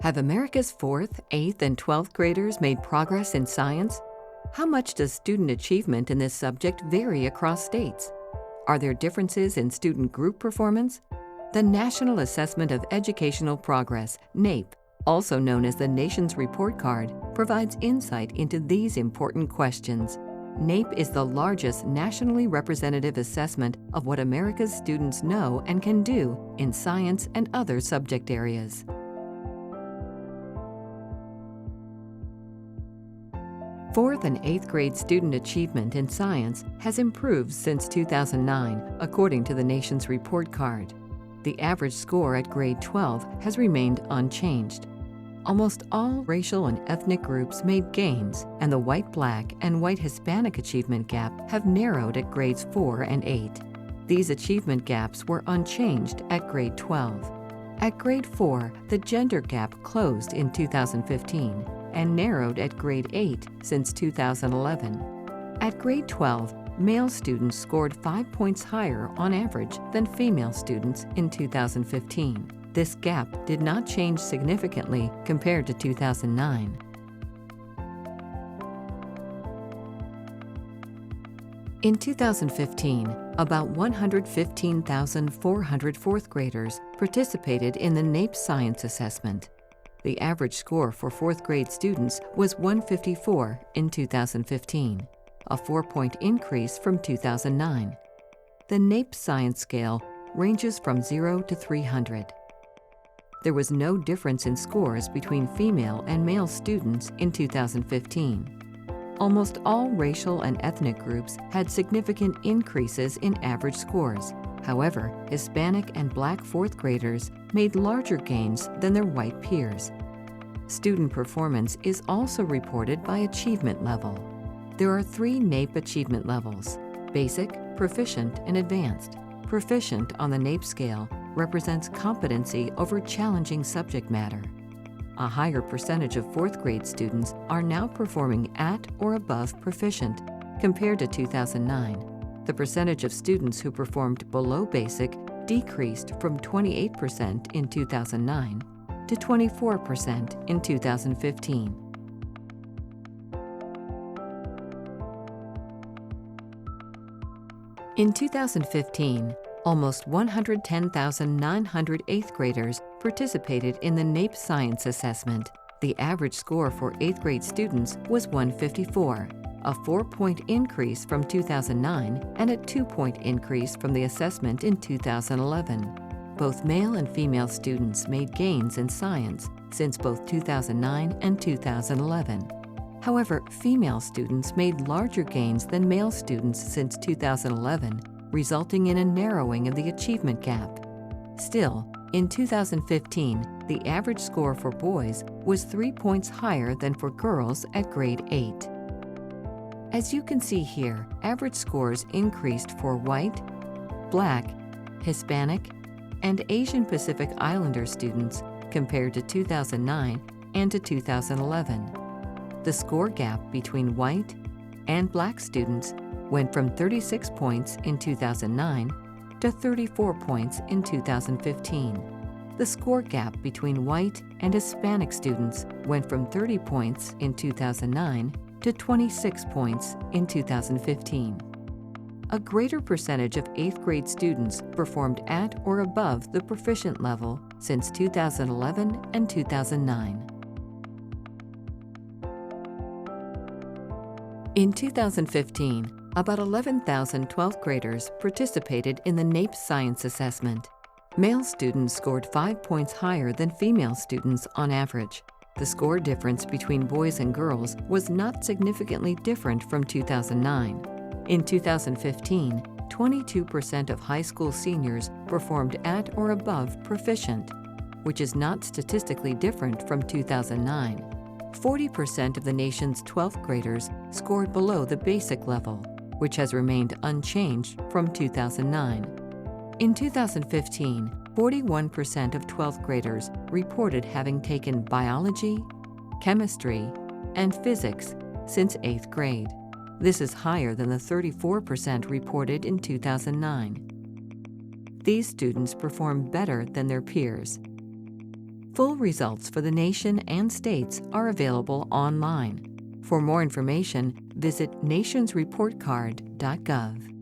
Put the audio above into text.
Have America's 4th, 8th, and 12th graders made progress in science? How much does student achievement in this subject vary across states? Are there differences in student group performance? The National Assessment of Educational Progress, NAEP, also known as the Nation's Report Card, provides insight into these important questions. NAEP is the largest nationally representative assessment of what America's students know and can do in science and other subject areas. Fourth and 8th grade student achievement in science has improved since 2009, according to the Nation's Report Card. The average score at grade 12 has remained unchanged. Almost all racial and ethnic groups made gains, and the white-black and white-Hispanic achievement gap have narrowed at grades 4 and 8. These achievement gaps were unchanged at grade 12. At grade 4, the gender gap closed in 2015 and narrowed at grade 8 since 2011. At grade 12, male students scored 5 points higher on average than female students in 2015. This gap did not change significantly compared to 2009. In 2015, about 115,400 fourth graders participated in the NAEP Science Assessment. The average score for fourth grade students was 154 in 2015, a 4-point increase from 2009. The NAEP Science Scale ranges from 0 to 300. There was no difference in scores between female and male students in 2015. Almost all racial and ethnic groups had significant increases in average scores. However, Hispanic and Black fourth graders made larger gains than their white peers. Student performance is also reported by achievement level. There are 3 NAEP achievement levels: basic, proficient, and advanced. Proficient on the NAEP scale represents competency over challenging subject matter. A higher percentage of fourth grade students are now performing at or above proficient compared to 2009. The percentage of students who performed below basic decreased from 28% in 2009 to 24% in 2015. In 2015, almost 110,900 8th graders participated in the NAEP Science Assessment. The average score for 8th grade students was 154, a 4-point increase from 2009 and a 2-point increase from the assessment in 2011. Both male and female students made gains in science since both 2009 and 2011. However, female students made larger gains than male students since 2011, resulting in a narrowing of the achievement gap. Still, in 2015, the average score for boys was 3 points higher than for girls at grade 8. As you can see here, average scores increased for white, Black, Hispanic, and Asian Pacific Islander students compared to 2009 and to 2011. The score gap between white and Black students went from 36 points in 2009 to 34 points in 2015. The score gap between white and Hispanic students went from 30 points in 2009 to 26 points in 2015. A greater percentage of 8th grade students performed at or above the proficient level since 2011 and 2009. In 2015, about 11,000 12th graders participated in the NAEP Science Assessment. Male students scored 5 points higher than female students on average. The score difference between boys and girls was not significantly different from 2009. In 2015, 22% of high school seniors performed at or above proficient, which is not statistically different from 2009. 40% of the nation's 12th graders scored below the basic level, which has remained unchanged from 2009. In 2015, 41% of 12th graders reported having taken biology, chemistry, and physics since 8th grade. This is higher than the 34% reported in 2009. These students perform better than their peers. Full results for the nation and states are available online. For more information, visit nationsreportcard.gov.